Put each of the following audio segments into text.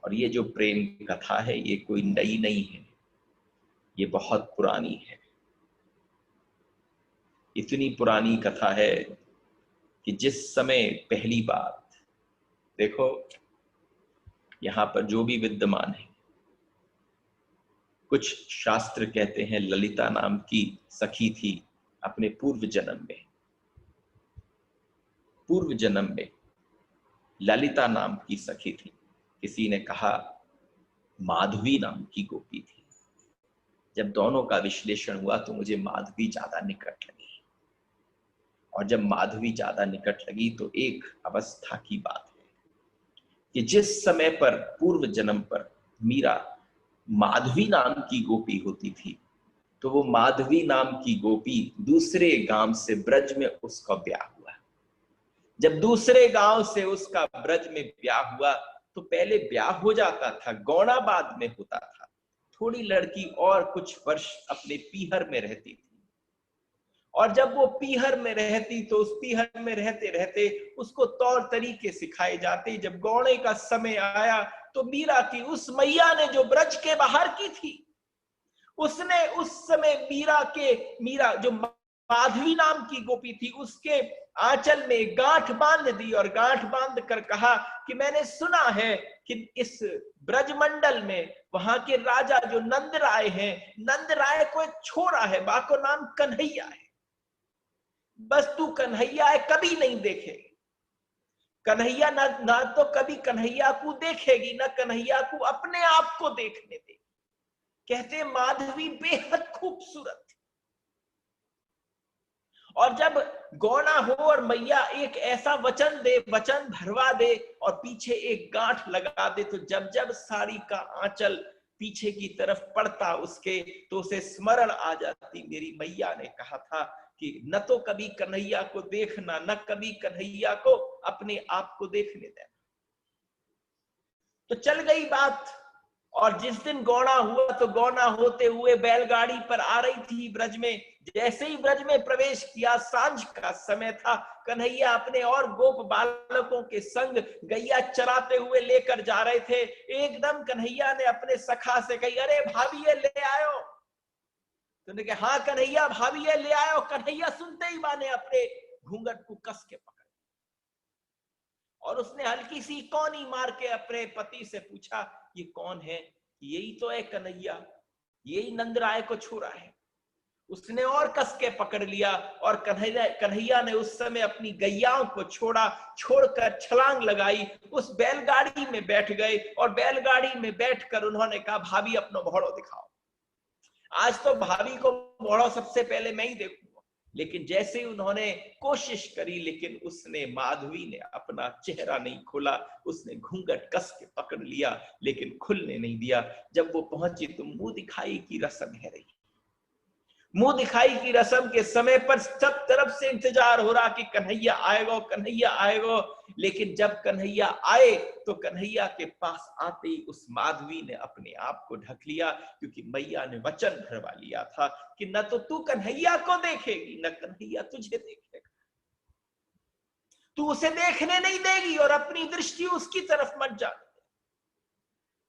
और ये जो प्रेम कथा है ये कोई नई नहीं है, ये बहुत पुरानी है। इतनी पुरानी कथा है कि जिस समय पहली बात, देखो यहां पर जो भी विद्यमान है, कुछ शास्त्र कहते हैं ललिता नाम की सखी थी अपने पूर्व जन्म में ललिता नाम की सखी थी। किसी ने कहा माधवी नाम की गोपी थी। जब दोनों का विश्लेषण हुआ तो मुझे माधवी ज्यादा निकट लगी, और जब माधवी ज्यादा निकट लगी तो एक अवस्था की बात है कि जिस समय पर पूर्व जन्म पर मीरा माधवी नाम की गोपी होती थी, तो वो माधवी नाम की गोपी दूसरे गांव से ब्रज में उसका ब्याह हुआ। जब दूसरे गांव से उसका ब्रज में ब्याह हुआ तो पहले ब्याह हो जाता था, गौना बाद में होता था। थोड़ी लड़की और कुछ वर्ष अपने पीहर में रहती थी, और जब वो पीहर में रहती तो उस पीहर में रहते रहते उसको तौर तरीके सिखाए जाते। जब गौणे का समय आया तो मीरा की उस मैया ने जो ब्रज के बाहर की थी, उसने उस समय मीरा जो माधवी नाम की गोपी थी उसके आंचल में गांठ बांध दी, और गांठ बांध कर कहा कि मैंने सुना है कि इस ब्रजमंडल में वहां के राजा जो नंद राय हैं, नंद राय को एक छोरा है, बाको नाम कन्हैया है। बस तू कन्हैया है, कभी नहीं देखेगी कन्हैया, ना तो कभी कन्हैया को देखेगी, ना कन्हैया को अपने आप को देखने देगी। कहते माधवी बेहद खूबसूरत थी, और जब गौना हो और मैया एक ऐसा वचन भरवा दे और पीछे एक गांठ लगा दे, तो जब जब साड़ी का आंचल पीछे की तरफ पड़ता उसके, तो उसे स्मरण आ जाती, मेरी मैया ने कहा था कि न तो कभी कन्हैया को देखना, न कभी कन्हैया को अपने आप को देखने देना। तो चल गई बात, और जिस दिन गौना हुआ तो गौना होते हुए बैलगाड़ी पर आ रही थी ब्रज में। जैसे ही ब्रज में प्रवेश किया, सांझ का समय था, कन्हैया अपने और गोप बालकों के संग गैया चराते हुए लेकर जा रहे थे। एकदम कन्हैया ने अपने सखा से कही, अरे भाभी ये ले आयो। तो उन्होंने कहा हाँ कन्हैया भाभी ये ले आयो। कन्हैया सुनते ही माने अपने घूंघट को कस के पकड़, और उसने हल्की सी कौनी मार के अपने पति से पूछा, ये कौन है? यही तो है कन्हैया, यही नंदराय को छोरा है। उसने और कस के पकड़ लिया, और कन्हैया ने उस समय अपनी गैयाओं को छोड़कर छलांग लगाई, उस बैलगाड़ी में बैठ गए, और बैलगाड़ी में बैठकर उन्होंने कहा भाभी अपना मोहड़ो दिखाओ। आज तो भाभी को मोहड़ो सबसे पहले मैं ही देखूंगा। लेकिन जैसे ही उन्होंने कोशिश करी, लेकिन उसने, माधवी ने अपना चेहरा नहीं खोला, उसने घूंघट कस के पकड़ लिया लेकिन खुलने नहीं दिया। जब वो पहुंची तो मुंह दिखाई की रस्म है रही। मुंह दिखाई की रस्म के समय पर सब तरफ से इंतजार हो रहा कि कन्हैया आएगा, कन्हैया आएगा। लेकिन जब कन्हैया आए तो कन्हैया के पास आते ही उस माधवी ने अपने आप को ढक लिया, क्योंकि मैया ने वचन भरवा लिया था कि न तो तू कन्हैया को देखेगी, न कन्हैया तुझे देखेगा। तू उसे देखने नहीं देगी और अपनी दृष्टि उसकी तरफ मत जाने।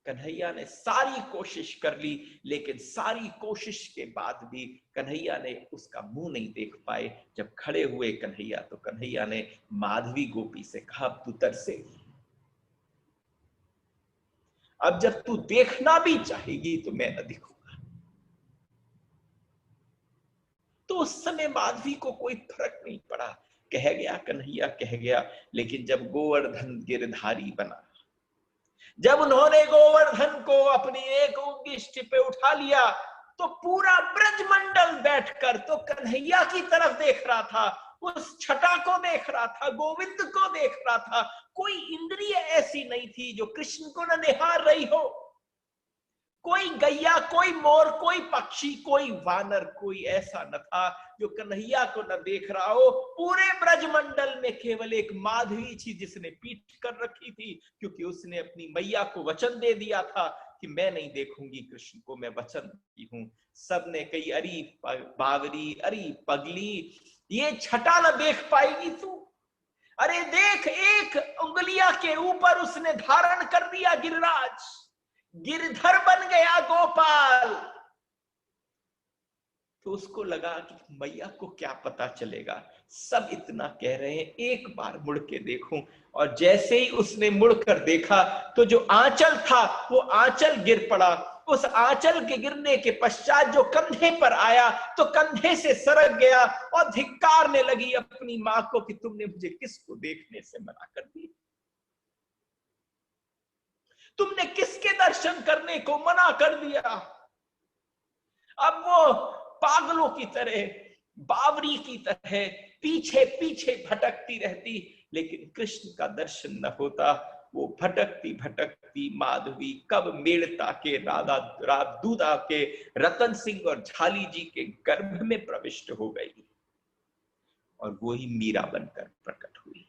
कन्हैया ने सारी कोशिश कर ली, लेकिन सारी कोशिश के बाद भी कन्हैया ने उसका मुंह नहीं देख पाए। जब खड़े हुए कन्हैया, तो कन्हैया ने माधवी गोपी से कहा, अब तू तरसेगी, अब जब तू देखना भी चाहेगी तो मैं न दिखूंगा। तो उस समय माधवी को कोई फर्क नहीं पड़ा, कह गया कन्हैया कह गया। लेकिन जब गोवर्धन गिरधारी बना, जब उन्होंने गोवर्धन को अपनी एक उंगली पे उठा लिया, तो पूरा ब्रजमंडल बैठकर तो कन्हैया की तरफ देख रहा था, उस छटा को देख रहा था, गोविंद को देख रहा था। कोई इंद्रिय ऐसी नहीं थी जो कृष्ण को न निहार रही हो। कोई गैया, कोई मोर, कोई पक्षी, कोई वानर, कोई ऐसा न था जो कन्हैया को न देख रहा हो। पूरे ब्रजमंडल में केवल एक माधवी थी जिसने पीठ कर रखी थी, क्योंकि उसने अपनी मैया को वचन दे दिया था कि मैं नहीं देखूंगी कृष्ण को, मैं वचन देती हूँ। सबने कही, अरे बावरी, अरे पगली, ये छटा न देख पाएगी तू, अरे देख, एक उंगलिया के ऊपर उसने धारण कर दिया गिरिराज, गिरधर बन गया गोपाल। तो उसको लगा कि मैया को क्या पता चलेगा, सब इतना कह रहे हैं, एक बार मुड़ के देखूं। और जैसे ही उसने मुड़कर देखा तो जो आंचल था वो आंचल गिर पड़ा। उस आंचल के गिरने के पश्चात जो कंधे पर आया तो कंधे से सरक गया और धिक्कारने लगी अपनी मां को कि तुमने मुझे किसको देखने से मना कर दिया, तुमने किसके दर्शन करने को मना कर दिया। अब वो पागलों की तरह, बावरी की तरह पीछे पीछे भटकती रहती, लेकिन कृष्ण का दर्शन न होता। वो भटकती भटकती माधवी कब मेड़ता के राधा दूधा के रतन सिंह और झाली जी के गर्भ में प्रविष्ट हो गई और वो ही मीरा बनकर प्रकट हुई।